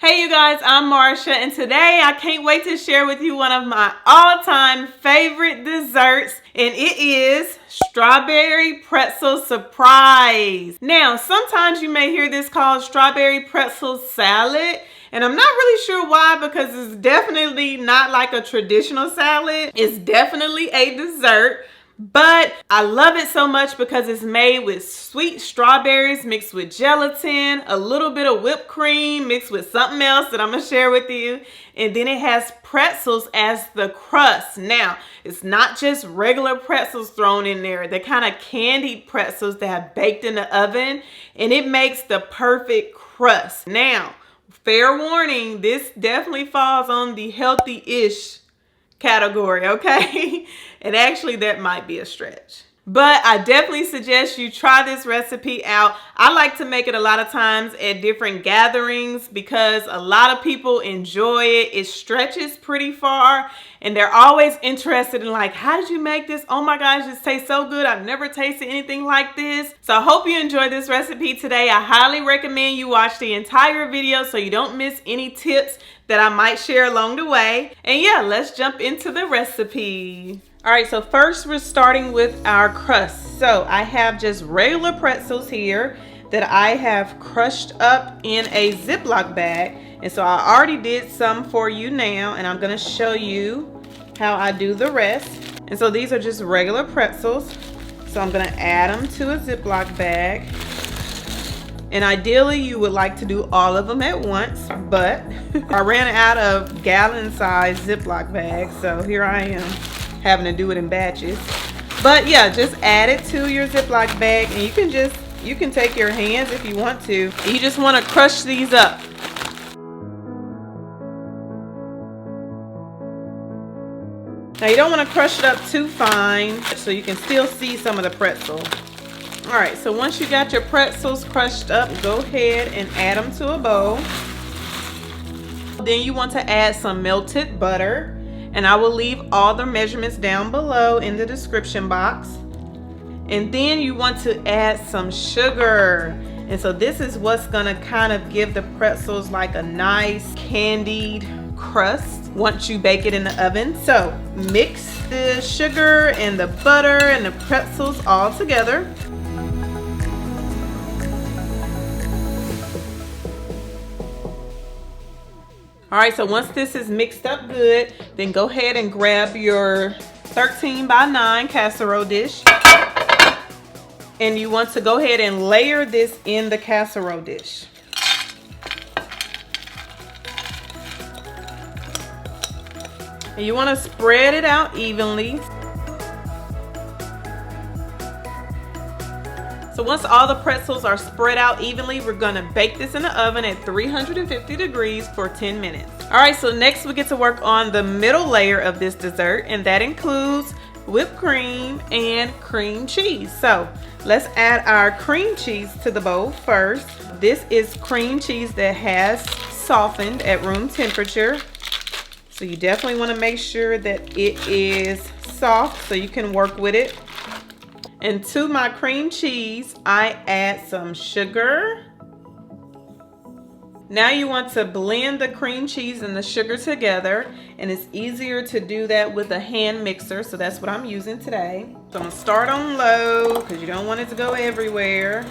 Hey you guys, I'm Marsha, and today I can't wait to share with you one of my all-time favorite desserts, and it is Strawberry Pretzel Surprise. Now, sometimes you may hear this called Strawberry Pretzel Salad, and I'm not really sure why, because it's definitely not like a traditional salad. It's definitely a dessert. But I love it so much because it's made with sweet strawberries mixed with gelatin, a little bit of whipped cream mixed with something else that I'm going to share with you. And then it has pretzels as the crust. Now, it's not just regular pretzels thrown in there. They're kind of candied pretzels that have baked in the oven. And it makes the perfect crust. Now, fair warning, this definitely falls on the healthy-ish category, okay? And actually that might be a stretch, but I definitely suggest you try this recipe out. I like to make it a lot of times at different gatherings because a lot of people enjoy it. It stretches pretty far and they're always interested in like, how did you make this? Oh my gosh, this tastes so good. I've never tasted anything like this. So I hope you enjoyed this recipe today. I highly recommend you watch the entire video so you don't miss any tips that I might share along the way. And yeah, let's jump into the recipe. All right, so first we're starting with our crust. So I have just regular pretzels here that I have crushed up in a Ziploc bag. And so I already did some for you now, and I'm gonna show you how I do the rest. And so these are just regular pretzels. So I'm gonna add them to a Ziploc bag. And ideally you would like to do all of them at once, but I ran out of gallon-sized Ziploc bags, so here I am having to do it in batches. But yeah, just add it to your Ziploc bag, and you can take your hands if you want to. You just want to crush these up. Now you don't want to crush it up too fine so you can still see some of the pretzel. Alright, so once you got your pretzels crushed up, go ahead and add them to a bowl. Then you want to add some melted butter. And I will leave all the measurements down below in the description box. And then you want to add some sugar. And so this is what's gonna kind of give the pretzels like a nice candied crust once you bake it in the oven. So mix the sugar and the butter and the pretzels all together. All right, so once this is mixed up good, then go ahead and grab your 13 by 9 casserole dish. And you want to go ahead and layer this in the casserole dish. And you want to spread it out evenly. So once all the pretzels are spread out evenly, we're gonna bake this in the oven at 350 degrees for 10 minutes. All right, so next we get to work on the middle layer of this dessert, and that includes whipped cream and cream cheese. So let's add our cream cheese to the bowl first. This is cream cheese that has softened at room temperature. So you definitely wanna make sure that it is soft so you can work with it. And to my cream cheese, I add some sugar. Now you want to blend the cream cheese and the sugar together, and it's easier to do that with a hand mixer, so that's what I'm using today. So I'm gonna start on low because you don't want it to go everywhere.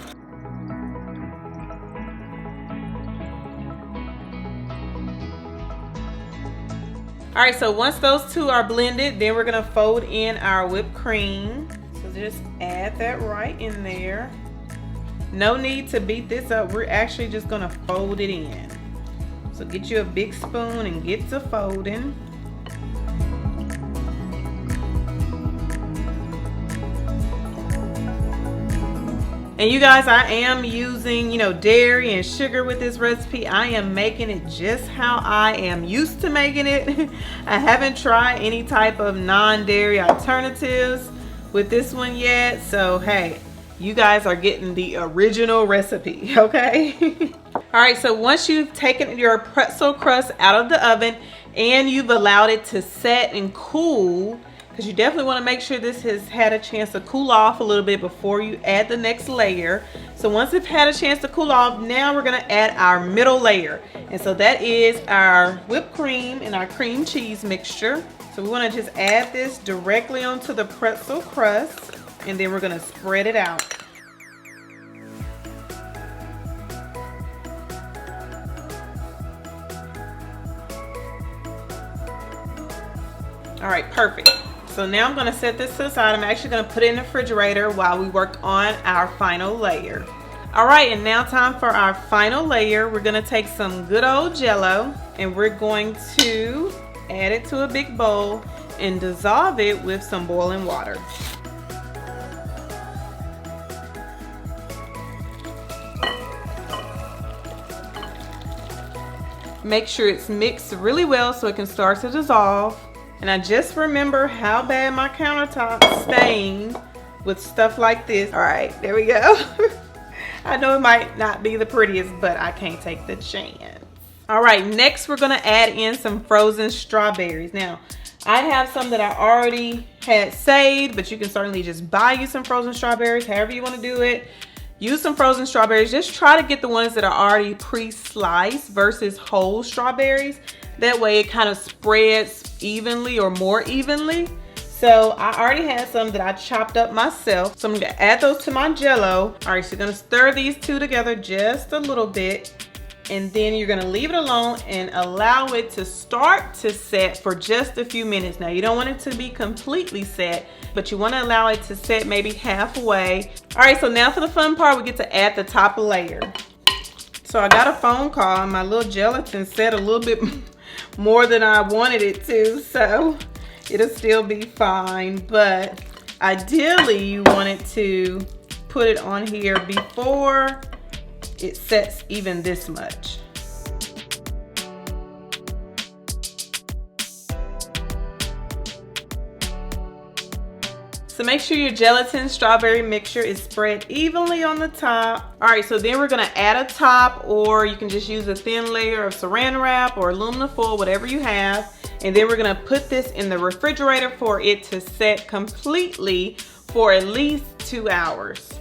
All right, so once those two are blended, then we're gonna fold in our whipped cream. Just add that right in there. No need to beat this up. We're actually just gonna fold it in. So get you a big spoon and get to folding. And you guys, I am using, dairy and sugar with this recipe. I am making it just how I am used to making it. I haven't tried any type of non-dairy alternatives with this one yet, so hey, you guys are getting the original recipe, okay? All right, so once you've taken your pretzel crust out of the oven and you've allowed it to set and cool, because you definitely want to make sure this has had a chance to cool off a little bit before you add the next layer. So once it's had a chance to cool off, now we're going to add our middle layer. And so that is our whipped cream and our cream cheese mixture. So we want to just add this directly onto the pretzel crust, and then we're going to spread it out. All right, perfect. So now I'm gonna set this to the side. I'm actually gonna put it in the refrigerator while we work on our final layer. All right, and now time for our final layer. We're gonna take some good old Jell-O and we're going to add it to a big bowl and dissolve it with some boiling water. Make sure it's mixed really well so it can start to dissolve. And I just remember how bad my countertops stain with stuff like this. All right, there we go. I know it might not be the prettiest, but I can't take the chance. All right, next we're gonna add in some frozen strawberries. Now, I have some that I already had saved, but you can certainly just buy you some frozen strawberries, however you wanna do it. Use some frozen strawberries. Just try to get the ones that are already pre-sliced versus whole strawberries. That way it kind of spreads evenly or more evenly. So I already had some that I chopped up myself. So I'm gonna add those to my Jell-O. All right, so you're gonna stir these two together just a little bit. And then you're gonna leave it alone and allow it to start to set for just a few minutes. Now you don't want it to be completely set, but you wanna allow it to set maybe halfway. All right, so now for the fun part, we get to add the top layer. So I got a phone call and my little gelatin set a little bit more than I wanted it to, so it'll still be fine, but ideally you want it to put it on here before it sets even this much. So make sure your gelatin strawberry mixture is spread evenly on the top. All right, so then we're gonna add a top, or you can just use a thin layer of saran wrap or aluminum foil, whatever you have. And then we're gonna put this in the refrigerator for it to set completely for at least 2 hours.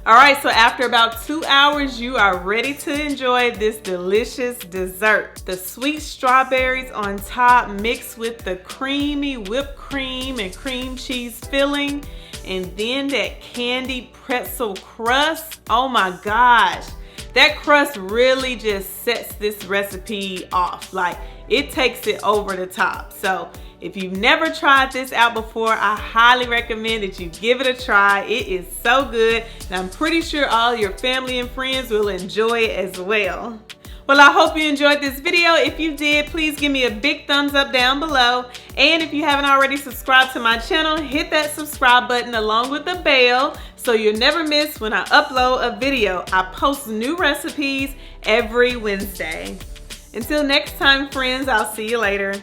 All right, so after about 2 hours, you are ready to enjoy this delicious dessert. The sweet strawberries on top mixed with the creamy whipped cream and cream cheese filling, and then that candied pretzel crust. Oh my gosh, that crust really just sets this recipe off. Like, it takes it over the top. So if you've never tried this out before, I highly recommend that you give it a try. It is so good, and I'm pretty sure all your family and friends will enjoy it as well. Well, I hope you enjoyed this video. If you did, please give me a big thumbs up down below. And if you haven't already subscribed to my channel, hit that subscribe button along with the bell so you'll never miss when I upload a video. I post new recipes every Wednesday. Until next time, friends, I'll see you later.